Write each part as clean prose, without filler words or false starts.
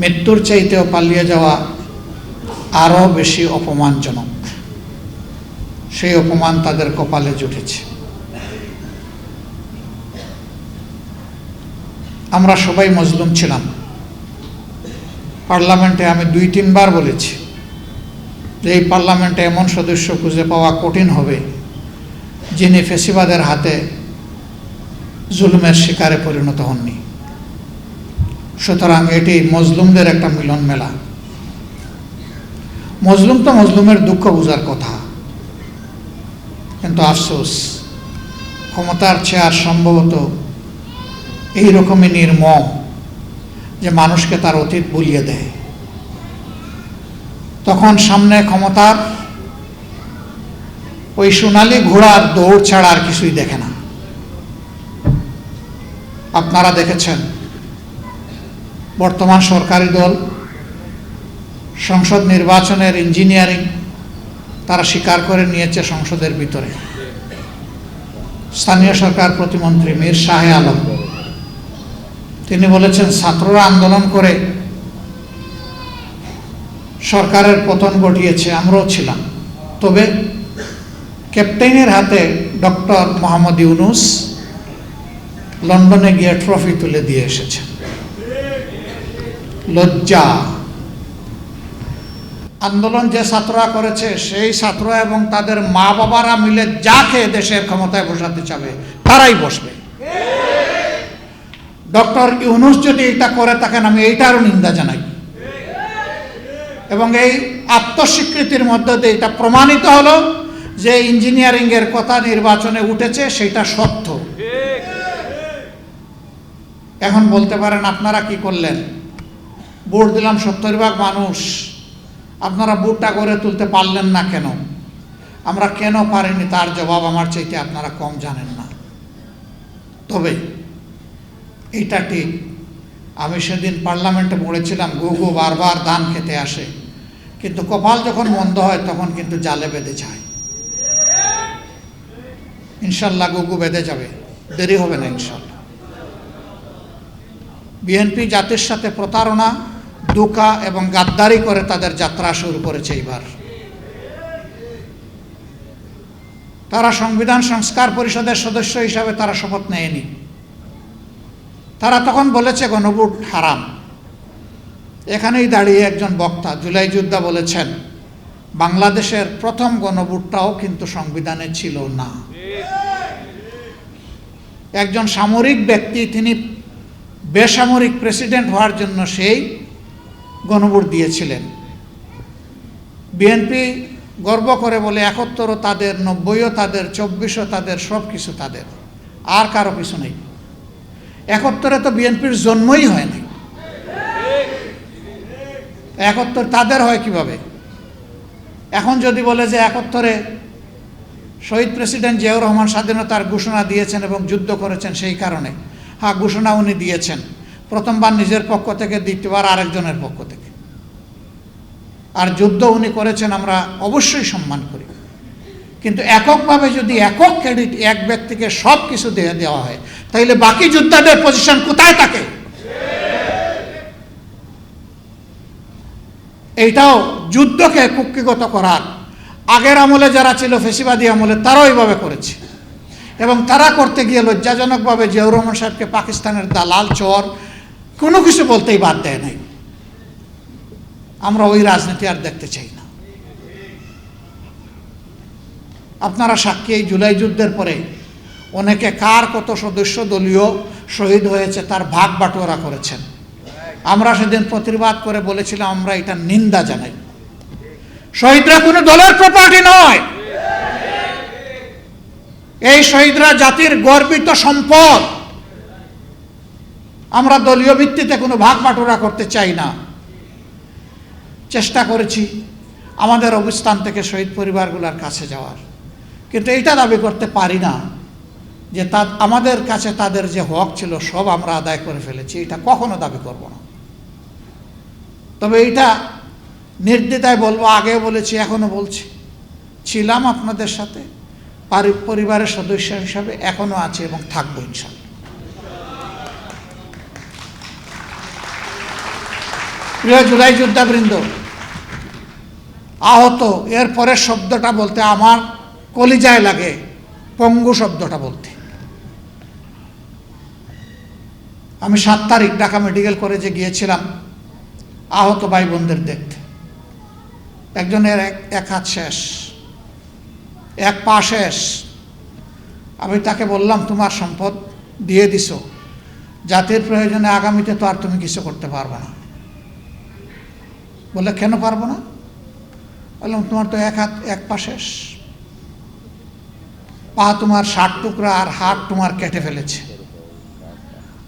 মৃত্যুর চাইতেও পালিয়ে যাওয়া আরও বেশি অপমানজনক। সেই অপমান তাদের কপালে জুটেছে। আমরা সবাই মজলুম ছিলাম। পার্লামেন্টে আমি 2-3 বার বলেছি যে এই পার্লামেন্টে এমন সদস্য খুঁজে পাওয়া কঠিন হবে যিনি ফ্যাসিবাদের হাতে জুলুমের শিকারে পরিণত হননি। সুতরাং এটি মজলুমদের একটা মিলন মেলা। মজলুম তো মজলুমের দুঃখ বোঝার কথা, কিন্তু আফসোস ক্ষমতার চেয়ার সম্ভবত এইরকমই নির্মম যে মানুষকে তার অতীত ভুলিয়ে দেয়। তখন সামনে ক্ষমতার ওই সোনালি ঘোড়ার দৌড় ছাড়া আর কিছুই দেখে না। আপনারা দেখেছেন বর্তমান সরকারি দল সংসদ নির্বাচনের ইঞ্জিনিয়ারিং তারা স্বীকার করে নিয়েছে সংসদের ভিতরে। স্থানীয় সরকার প্রতিমন্ত্রী মীর শাহ আলম তিনি বলেছেন ছাত্ররা আন্দোলন করে সরকারের পতন ঘটিয়েছে, আমরাও ছিলাম, তবে ক্যাপ্টেনের হাতে ডক্টর মোহাম্মদ ইউনূস লন্ডনে গিয়ে ট্রফি তুলে দিয়ে এসেছেন। লজ্জা! আন্দোলন যে ছাত্ররা করেছে সেই ছাত্র এবং তাদের মা বাবারা মিলে যাকে দেশের ক্ষমতায় বসাতে চাবে তারাই বসবে। ডক্টর ইউনূস যদি এটা করে থাকেন আমি এইটারও নিন্দা জানাই, এবং এই আত্মস্বীকৃতির মধ্যে দিয়ে এটা প্রমাণিত হলো যে ইঞ্জিনিয়ারিং এর কথা নির্বাচনে উঠেছে সেটা সত্য। এখন বলতে পারেন আপনারা কি করলেন, ভোট দিলাম 70% মানুষ, আপনারা ভোটটা গড়ে তুলতে পারলেন না কেন? আমরা কেন পারিনি তার জবাব আমার চাইতে আপনারা কম জানেন না। তবে এইটা ঠিক, আমি সেদিন পার্লামেন্টে বলেছিলাম গুগু বারবার ধান খেতে আসে, কিন্তু কপাল যখন মন্দ হয় তখন কিন্তু জালে বেঁধে যায়। ইনশাল্লাহ গুগু বেঁধে যাবে, দেরি হবে না ইনশাল্লাহ। বিএনপি জাতির সাথে প্রতারণা, ধোঁকা এবং গাদ্দারি করে তাদের যাত্রা শুরু করেছে। এইবার তারা সংবিধান সংস্কার পরিষদের সদস্য হিসাবে তারা শপথ নেয়নি। তারা তখন বলেছে গণভোট হারাম। এখানেই দাঁড়িয়ে একজন বক্তা জুলাই যোদ্ধা বলেছেন বাংলাদেশের প্রথম গণভোটটাও কিন্তু সংবিধানে ছিল না। একজন সামরিক ব্যক্তি তিনি বেসামরিক প্রেসিডেন্ট হওয়ার জন্য সেই গণভোট দিয়েছিলেন। বিএনপি গর্ব করে বলে 71ও তাদের, 90ও তাদের, 24ও তাদের, সব কিছু তাদের, আর কারো কিছু নেই। 71-এ তো বিএনপির জন্মই হয় নাই। 71 তাদের হয় কিভাবে? এখন যদি বলে যে 71-এ শহীদ প্রেসিডেন্ট জিয়াউর রহমান স্বাধীনতার ঘোষণা দিয়েছেন এবং যুদ্ধ করেছেন, সেই কারণে হ্যাঁ ঘোষণা উনি দিয়েছেন, প্রথমবার নিজের পক্ষ থেকে, দ্বিতীয়বার আরেকজনের পক্ষ থেকে, আর যুদ্ধ উনি করেছেন আমরা অবশ্যই সম্মান করি। কিন্তু এককভাবে যদি একক ক্রেডিট এক ব্যক্তিকে সব কিছু দিয়ে দেওয়া হয় তাহলে বাকি যোদ্ধাদের পজিশন কোথায় থাকে? এইটাও যুদ্ধকে কুক্ষিগত করার, আগের আমলে যারা ছিল ফেসিবাদী আমলে তারাও এইভাবে করেছে, এবং তারা করতে গিয়ে লজ্জাজনকভাবে জিয়াউর রহমান সাহেবকে পাকিস্তানের দালাল, চোর কোনো কিছু বলতেই বাদ দেয় নাই। আমরা ওই রাজনীতি আর দেখতে চাই না। আপনারা সাক্ষী, এই জুলাই যুদ্ধের পরে অনেকে কার কত সদস্য দলীয় শহীদ হয়েছে তার ভাগ বাটোয়ারা করেছেন। আমরা সেদিন প্রতিবাদ করে বলেছিলাম আমরা এটা নিন্দা জানাই। শহীদরা কোনো দলের প্রপার্টি নয়, এই শহীদরা জাতির গর্বিত সম্পদ। আমরা দলীয় ভিত্তিতে কোনো ভাগ বাটোয়ারা করতে চাই না। চেষ্টা করেছি আমাদের অবস্থান থেকে শহীদ পরিবারগুলোর কাছে যাওয়ার, কিন্তু এইটা দাবি করতে পারি না যে আমাদের কাছে তাদের যে হক ছিল সব আমরা আদায় করে ফেলেছি, এটা কখনো দাবি করব না। তবে এইটা নির্দ্বিধায় বলবো, আগে বলেছি এখনো বলছি, ছিলাম আপনাদের সাথে পরিবারের সদস্য হিসাবে, এখনো আছে এবং থাকবো ইনশাআল্লাহ। প্রিয় জুলাই যোদ্ধাবৃন্দ, আহত এর পরের শব্দটা বলতে আমার কলিজায় লাগে, পঙ্গু শব্দটা বলতে। আমি 7 তারিখ ঢাকা মেডিকেল কলেজে গিয়েছিলাম আহত ভাই বোনদের দেখতে। একজনের এক হাত শেষ, এক পা শেষ। আমি তাকে বললাম, তোমার সম্পদ দিয়ে দিছো, জাতির প্রয়োজনে আগামীতে তো আর তুমি কিছু করতে পারবে না। বলে, কেন পারবো না? বললাম, তোমার তো এক হাত এক পা শেষ, পা তোমার 60 টুকরা আর হাত তোমার কেটে ফেলেছে।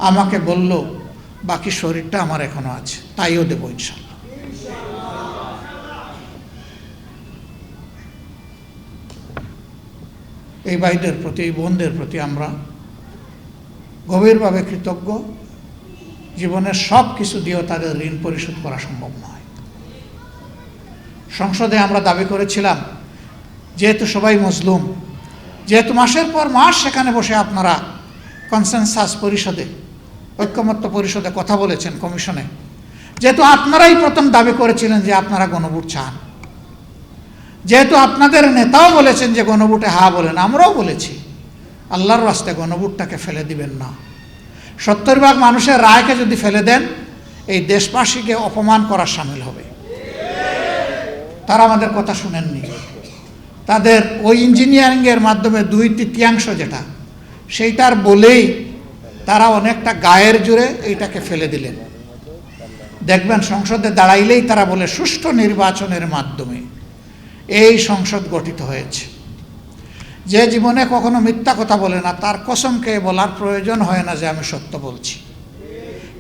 আমাকে বলল, বাকি শরীরটা আমার এখনো আছে, তাইও দেবো ইনশাল্লাহ। এই ভাইদের প্রতি, এই বোনদের প্রতি আমরা গভীরভাবে কৃতজ্ঞ। জীবনের সব কিছু দিয়েও তাদের ঋণ পরিশোধ করা সম্ভব নয়। সংসদে আমরা দাবি করেছিলাম, যেহেতু সবাই মজলুম, যেহেতু মাসের পর মাস সেখানে বসে আপনারা কনসেনসাস পরিষদে, ঐক্যমত্য পরিষদে কথা বলেছেন, কমিশনে, যেহেতু আপনারাই প্রথম দাবি করেছিলেন যে আপনারা গণভোট চান, যেহেতু আপনাদের নেতাও বলেছেন যে গণভোটে হা বলেন, আমরাও বলেছি, আল্লাহর রাস্তায় গণভোটটাকে ফেলে দিবেন না। 70% মানুষের রায়কে যদি ফেলে দেন, এই দেশবাসীকে অপমান করার সামিল হবে। তারা আমাদের কথা শুনেননি। তাদের ওই ইঞ্জিনিয়ারিংয়ের মাধ্যমে 2/3 যেটা, সেইটার বলেই তারা অনেকটা গায়ের জোরে এইটাকে ফেলে দিলেন। দেখবেন সংসদে দাঁড়াইলেই তারা বলে, সুষ্ঠু নির্বাচনের মাধ্যমে এই সংসদ গঠিত হয়েছে। যে জীবনে কখনো মিথ্যা কথা বলে না, তার কসম খেয়ে বলার প্রয়োজন হয় না যে আমি সত্য বলছি,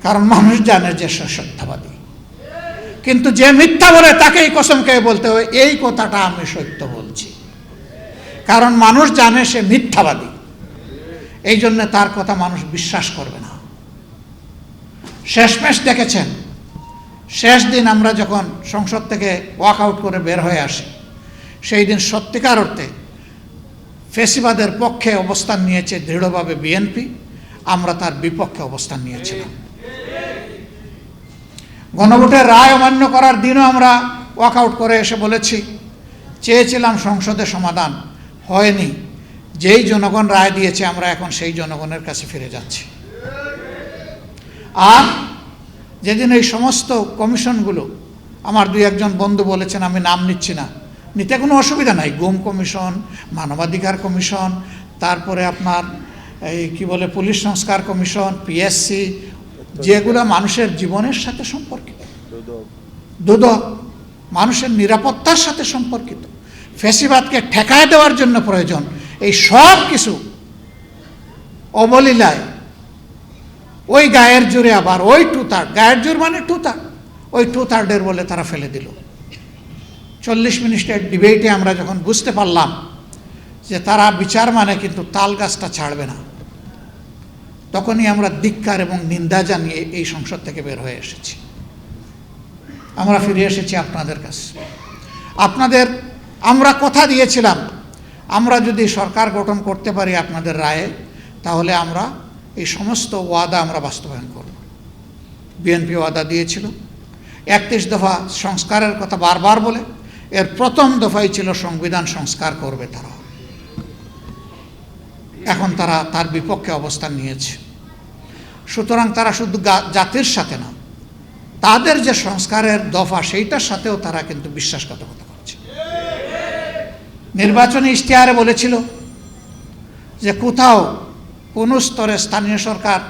কারণ মানুষ জানে যে সে সত্যবাদী। কিন্তু যে মিথ্যা বলে তাকেই কসম খেয়ে বলতে হয় এই কথাটা আমি সত্য বলছি, কারণ মানুষ জানে সে মিথ্যাবাদী। এই জন্য তার কথা মানুষ বিশ্বাস করবে না। শেষমেশ দেখেছেন, শেষ দিন আমরা যখন সংসদ থেকে ওয়াক আউট করে বের হয়ে আসি, সেই দিন সত্যিকার অর্থে ফ্যাসিবাদের পক্ষে অবস্থান নিয়েছে দৃঢ়ভাবে বিএনপি, আমরা তার বিপক্ষে অবস্থান নিয়েছিলাম। গণভোটের রায় অমান্য করার দিনও আমরা ওয়াক আউট করে এসে বলেছি, চেয়েছিলাম সংসদে সমাধান, হয়নি। যেই জনগণ রায় দিয়েছে আমরা এখন সেই জনগণের কাছে ফিরে যাচ্ছি। আর যেদিন এই সমস্ত কমিশনগুলো, আমার 2-1 বন্ধু বলেছেন, আমি নাম নিচ্ছি না, নিতে কোনো অসুবিধা নাই, গুম কমিশন, মানবাধিকার কমিশন, তারপরে আপনার এই কি বলে পুলিশ সংস্কার কমিশন, পিএসসি, যেগুলো মানুষের জীবনের সাথে সম্পর্কিত, দুদক মানুষের নিরাপত্তার সাথে সম্পর্কিত, ফ্যাসিবাদকে ঠেকায় দেওয়ার জন্য প্রয়োজন, এই সব কিছু অবলীলায় ওই গায়ের জোরে, আবার ওই 2/3, গায়ের জোর মানে 2/3, ওই 2/3 বলে তারা ফেলে দিল। 40 মিনিটের ডিবেটে আমরা যখন বুঝতে পারলাম যে তারা বিচার মানে কিন্তু তাল গাছটা ছাড়বে না, তখনই আমরা ধিক্কার এবং নিন্দা জানিয়ে এই সংসদ থেকে বের হয়ে এসেছি। আমরা ফিরে এসেছি আপনাদের কাছে। আপনাদের আমরা কথা দিয়েছিলাম, আমরা যদি সরকার গঠন করতে পারি আপনাদের রায়ে, তাহলে আমরা এই সমস্ত ওয়াদা আমরা বাস্তবায়ন করব। বিএনপি ওয়াদা দিয়েছিল 31 দফা সংস্কারের কথা বারবার বলে, এর প্রথম দফাই ছিল সংবিধান সংস্কার করবে তারা। এখন তারা তার বিপক্ষে অবস্থান নিয়েছে। সুতরাং তারা শুধু জাতির সাথে না, তাদের যে সংস্কারের দফা সেইটার সাথেও তারা কিন্তু বিশ্বাসঘাতকতা করছে। নির্বাচনী ইশতেহারে বলেছিল যে কোথাও কোনো স্তরে স্থানীয় সরকার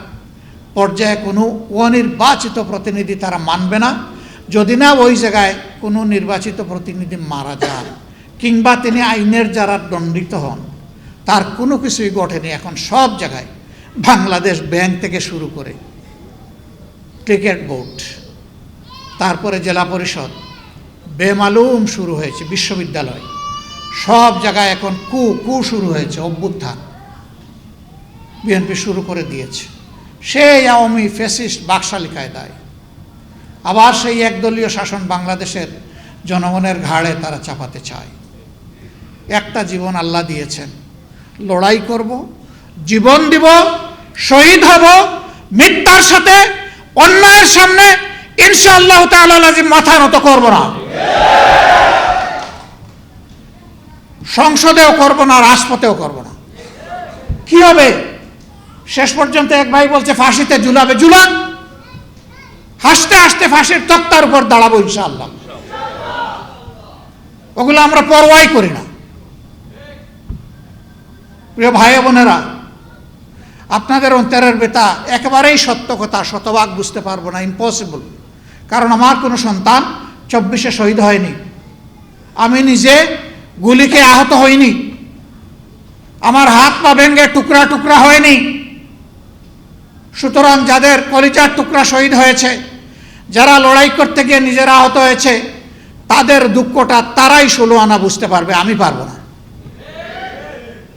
পর্যায়ে কোনো অনির্বাচিত প্রতিনিধি তারা মানবে না, যদি না ওই জায়গায় কোনো নির্বাচিত প্রতিনিধি মারা যান কিংবা তিনি আইনের যারা দণ্ডিত হন, তার কোনো কিছুই ঘটেনি। এখন সব জায়গায় বাংলাদেশ ব্যাংক থেকে শুরু করে ক্রিকেট বোর্ড, তারপরে জেলা পরিষদ, বেমালুম শুরু হয়েছে, বিশ্ববিদ্যালয়, সব জায়গায় এখন কু শুরু হয়েছে, অভ্যুত্থান বিএনপি শুরু করে দিয়েছে। সেই আওয়ামী ফ্যাসিস্ট বাকশালী কায়দায় আবার সেই একদলীয় শাসন বাংলাদেশের জনগণের ঘাড়ে তারা চাপাতে চায়। একটা জীবন আল্লাহ দিয়েছেন, লড়াই করব, জীবন দিব, শহীদ হব, মিথ্যার সাথে অন্যায়ের সামনে ইনশাআল্লাহ তাআলা লাজিম মাথা নত করব না, সংসদেও করব না, রাজপথেও করব না। কি হবে? শেষ পর্যন্ত এক ভাই বলছে ফাঁসিতে ঝুলাবে, ঝুলান, হাসতে হাসতে ফাঁসির তক্তার উপর দাঁড়াবো ইনশাআল্লাহ। ওগুলো আমরা পরোয়াই করি না। প্রিয় ভাই বোনেরা, আপনাদের অন্তরের ব্যথা একেবারেই সত্য কথা, শতভাগ বুঝতে পারবো না, ইম্পসিবল। কারণ আমার কোনো সন্তান 24-এ শহীদ হয়নি, আমি নিজে গুলিকে আহত হইনি, আমার হাত পা ভেঙে টুকরা টুকরা হয়নি। সুতরাং যাদের কলিজার টুকরা শহীদ হয়েছে, যারা লড়াই করতে গিয়ে নিজেরা আহত হয়েছে, তাদের দুঃখটা তারাই 16 আনা বুঝতে পারবে, আমি পারবো না।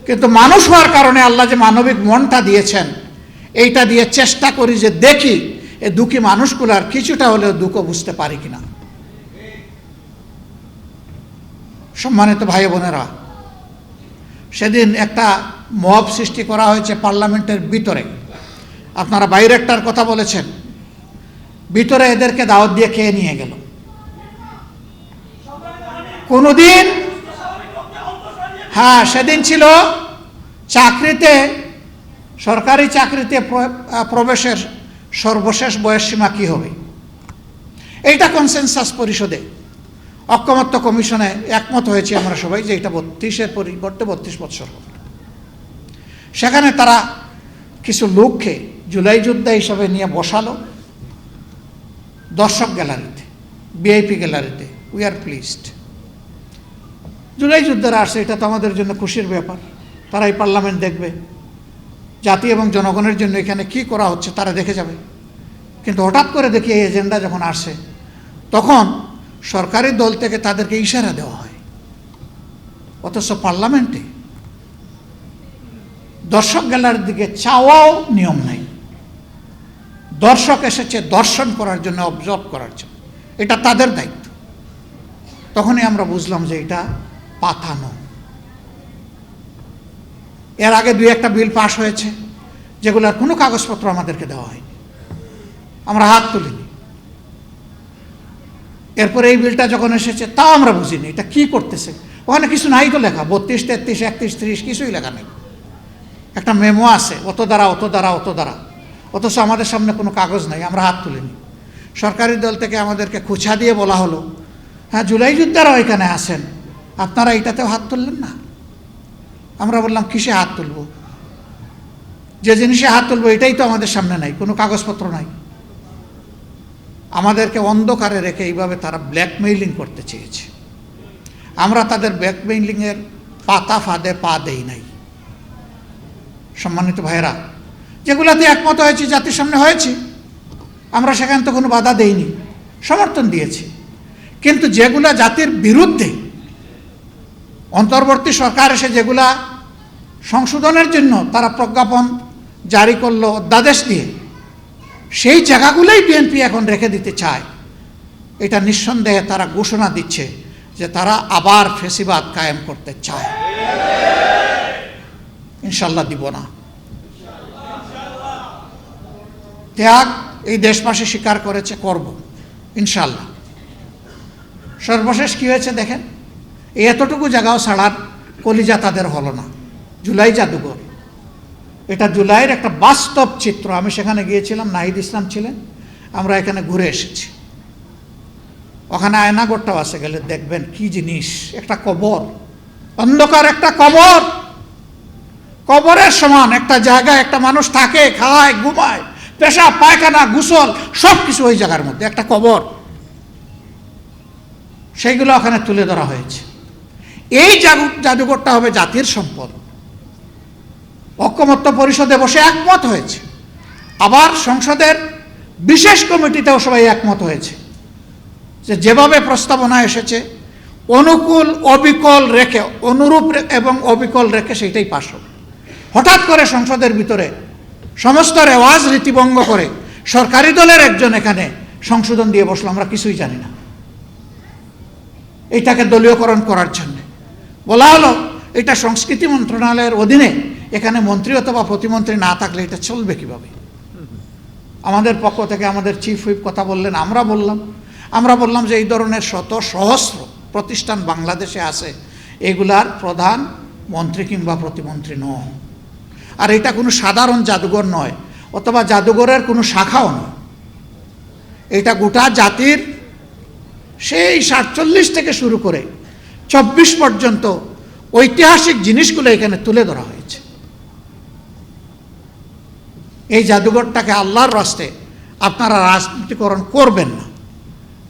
কিন্তু মানুষ হওয়ার কারণে আল্লাহ যে মানবিক মনটা দিয়েছেন, এইটা দিয়ে চেষ্টা করি যে দেখি এই দুঃখী মানুষগুলার কিছুটা হলেও দুঃখ বুঝতে পারি কিনা। সম্মানিত ভাই বোনেরা, সেদিন একটা মব সৃষ্টি করা হয়েছে পার্লামেন্টের ভিতরে। আপনারা বাইরে একটার কথা বলেছেন, ভিতরে এদেরকে দাওয়াত দিয়ে খেয়ে নিয়ে গেল। কোনদিন, হ্যাঁ, সেদিন ছিল চাকরিতে, সরকারি চাকরিতে প্রবেশের সর্বশেষ বয়সসীমা কি হবে, এইটা কনসেনসাস পরিষদে, ঐকমত্য কমিশনে একমত হয়েছে আমরা সবাই যে এটা 32-এর পরিবর্তে 32 বছর হবে। সেখানে তারা কিছু লোককে জুলাই যোদ্ধা হিসাবে নিয়ে বসালো দর্শক গ্যালারিতে, ভিআইপি গ্যালারিতে। We are pleased. জুলাই যোদ্ধারা আসছে, এটা তো আমাদের জন্য খুশির ব্যাপার। তারা এই পার্লামেন্ট দেখবে, জাতি এবং জনগণের জন্য এখানে কি করা হচ্ছে তারা দেখে যাবে। কিন্তু হঠাৎ করে দেখি এই এজেন্ডা যখন আসে, তখন সরকারি দল থেকে তাদেরকে ইশারা দেওয়া হয়, অথচ পার্লামেন্টে দর্শক গ্যালারির দিকে চাওয়াও নিয়ম নাই। দর্শক এসেছে দর্শন করার জন্য, অবজার্ভ করার জন্য, এটা তাদের দায়িত্ব। তখনই আমরা বুঝলাম যে এটা পাতানো। এর আগে 2-1টা বিল পাস হয়েছে, যেগুলোর কোনো কাগজপত্র আমাদেরকে দেওয়া হয়নি, আমরা হাত তুলিনি। এরপরে এই বিলটা যখন এসেছে, তাও আমরা বুঝিনি এটা কি করতেছে। ওখানে কিছু নাই তো লেখা, 32, 33, 31, 30 কিছুই লেখা নেই। একটা মেমো আছে, অত দ্বারা অত দ্বারা অত দ্বারা, অথচ আমাদের সামনে কোনো কাগজ নাই, আমরা হাত তুলিনি। সরকারি দল থেকে আমাদেরকে খুঁচা দিয়ে বলা হলো, হ্যাঁ জুলাই যোদ্ধারাও এখানে আছেন, আপনারা এটাতেও হাত তুললেন না। আমরা বললাম কিসে হাত তুলব, যে জিনিসে হাত তুলবো এটাই তো আমাদের সামনে নাই, কোনো কাগজপত্র নাই। আমাদেরকে অন্ধকারে রেখে এইভাবে তারা ব্ল্যাকমেইলিং করতে চেয়েছে। আমরা তাদের ব্ল্যাকমেইলিংয়ের পাতা ফাঁদে পা দেই নাই। সম্মানিত ভাইয়েরা, যেগুলাতে একমত হয়েছে, জাতির সামনে হয়েছে, আমরা সেখানে তো কোনো বাধা দেইনি, সমর্থন দিয়েছি। কিন্তু যেগুলা জাতির বিরুদ্ধে, অন্তর্বর্তী সরকার এসে যেগুলা সংশোধনের জন্য তারা প্রজ্ঞাপন জারি করলো অধ্যাদেশ দিয়ে, সেই জায়গাগুলোই বিএনপি এখন রেখে দিতে চায়। এটা নিঃসন্দেহে তারা ঘোষণা দিচ্ছে যে তারা আবার ফেসিবাদ কায়েম করতে চায়। ইনশাল্লাহ দিব না। ত্যাগ এই দেশবাসী স্বীকার করেছে, করব ইনশাল্লাহ। সর্বশেষ কি হয়েছে দেখেন, এই এতটুকু জায়গাও ছাড়ার কলিজা তাদের হলো না। জুলাই জাদুঘর, এটা জুলাইয়ের একটা বাস্তব চিত্র। আমি সেখানে গিয়েছিলাম, নাহিদ ইসলাম ছিলেন, আমরা এখানে ঘুরে এসেছি। ওখানে আয়নাঘরটাও আছে, গেলে দেখবেন কি জিনিস, একটা কবর, অন্ধকার একটা কবর, কবরের সমান একটা জায়গায় একটা মানুষ থাকে, খায়, ঘুমায়, পেশাব পায়খানা গোসল সব কিছু ওই জায়গার মধ্যে, একটা কবর। সেইগুলো ওখানে তুলে ধরা হয়েছে। এই জাদুঘরটা হবে জাতির সম্পদ। ঐকমত্য পরিষদে বসে একমত হয়েছে, আবার সংসদের বিশেষ কমিটিতেও সবাই একমত হয়েছে যে যেভাবে প্রস্তাবনা এসেছে অনুকূল অবিকল রেখে, অনুরূপ এবং অবিকল রেখে সেইটাই পাস হবে। হঠাৎ করে সংসদের ভিতরে সমস্ত রেওয়াজ রীতিভঙ্গ করে সরকারি দলের একজন এখানে সংশোধন দিয়ে বসলো, আমরা কিছুই জানি না। এইটাকে দলীয়করণ করার জন্য বলা হলো এটা সংস্কৃতি মন্ত্রণালয়ের অধীনে, এখানে মন্ত্রী অথবা প্রতিমন্ত্রী না থাকলে এটা চলবে কিভাবে? আমাদের পক্ষ থেকে আমাদের চিফ হুইপ কথা বললেন, আমরা বললাম যে এই ধরনের শত সহস্র প্রতিষ্ঠান বাংলাদেশে আছে, এগুলার প্রধান মন্ত্রী কিংবা প্রতিমন্ত্রী নয়। আর এটা কোনো সাধারণ জাদুঘর নয়, অথবা জাদুঘরের কোনো শাখাও নয়। এটা গোটা জাতির সেই 47 থেকে শুরু করে 24 পর্যন্ত ঐতিহাসিক জিনিসগুলো এখানে তুলে ধরা হয়েছে। এই জাদুঘরটাকে আল্লাহর রাস্তে আপনারা রাজনীতিকরণ করবেন না।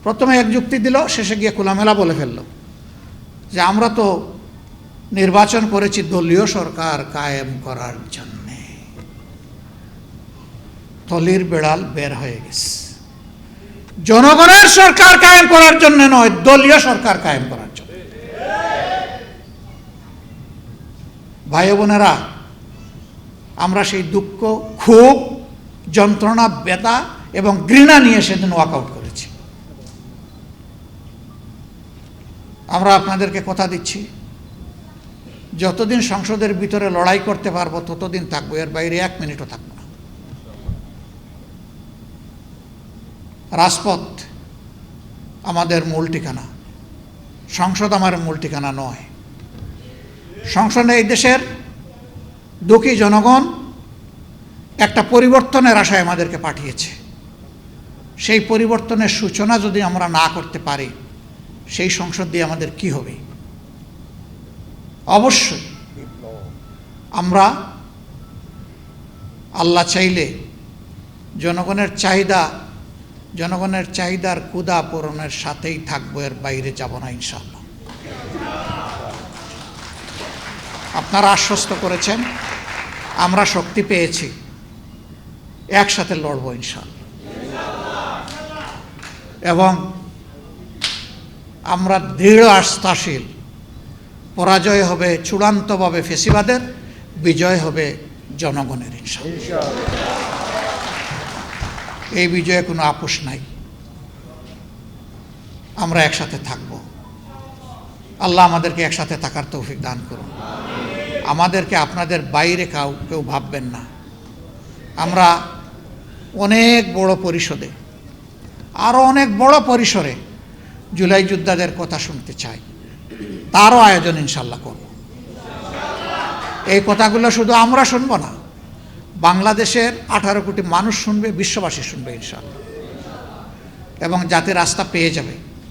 প্রথমে এক যুক্তি দিল, শেষে গিয়ে খোলামেলা বলে ফেলল যে আমরা তো নির্বাচন করেছি দলীয় সরকার কায়েম করার জন্যে। থলির বেড়াল বের হয়ে গেছে। জনগণের সরকার কায়েম করার জন্য নয়, দলীয় সরকার কায়েম করার জন্য। ভাই বোনেরা, আমরা সেই দুঃখ, ক্ষোভ, যন্ত্রণা, ব্যথা এবং ঘৃণা নিয়ে সেদিন ওয়াকআউট করেছি। আমরা আপনাদেরকে কথা দিচ্ছি, যতদিন সংসদের ভিতরে লড়াই করতে পারবো ততদিন থাকবো, এর বাইরে 1 মিনিটও থাকবো না। রাজপথ আমাদের মূল ঠিকানা, সংসদ আমার মূল ঠিকানা নয়। সংসদে এই দেশের দুঃখী জনগণ একটা পরিবর্তনের আশায় আমাদেরকে পাঠিয়েছে। সেই পরিবর্তনের সূচনা যদি আমরা না করতে পারি, সেই সংসদ দিয়ে আমাদের কি হবে? অবশ্যই আমরা আল্লাহ চাইলে জনগণের চাহিদার ক্ষুধা পূরণের সাথেই থাকবো, এর বাইরে যাব না ইনশাআল্লাহ। আপনারা আশ্বস্ত করেছেন, আমরা শক্তি পেয়েছি, একসাথে লড়বো ইনশাআল্লাহ। এবং আমরা দৃঢ় আস্থাশীল, পরাজয় হবে চূড়ান্তভাবে ফেসিবাদের, বিজয় হবে জনগণের ইনশাআল্লাহ। এই বিজয়ে কোনো আপোষ নাই। আমরা একসাথে থাকব। আল্লাহ আমাদেরকে একসাথে থাকার তৌফিক দান করুন। আমাদেরকে আপনাদের বাইরে কেউ ভাববেন না। আমরা অনেক বড় পরিষদে, আরও অনেক বড় পরিসরে জুলাই যোদ্ধাদের কথা শুনতে চাই, তারও আয়োজন ইনশাল্লাহ করব। এই কথাগুলো শুধু আমরা শুনব না, বাংলাদেশের 18 কোটি মানুষ শুনবে, বিশ্ববাসী শুনবে ইনশাআল্লাহ। এবং জাতির আস্থা পেয়ে যাবে।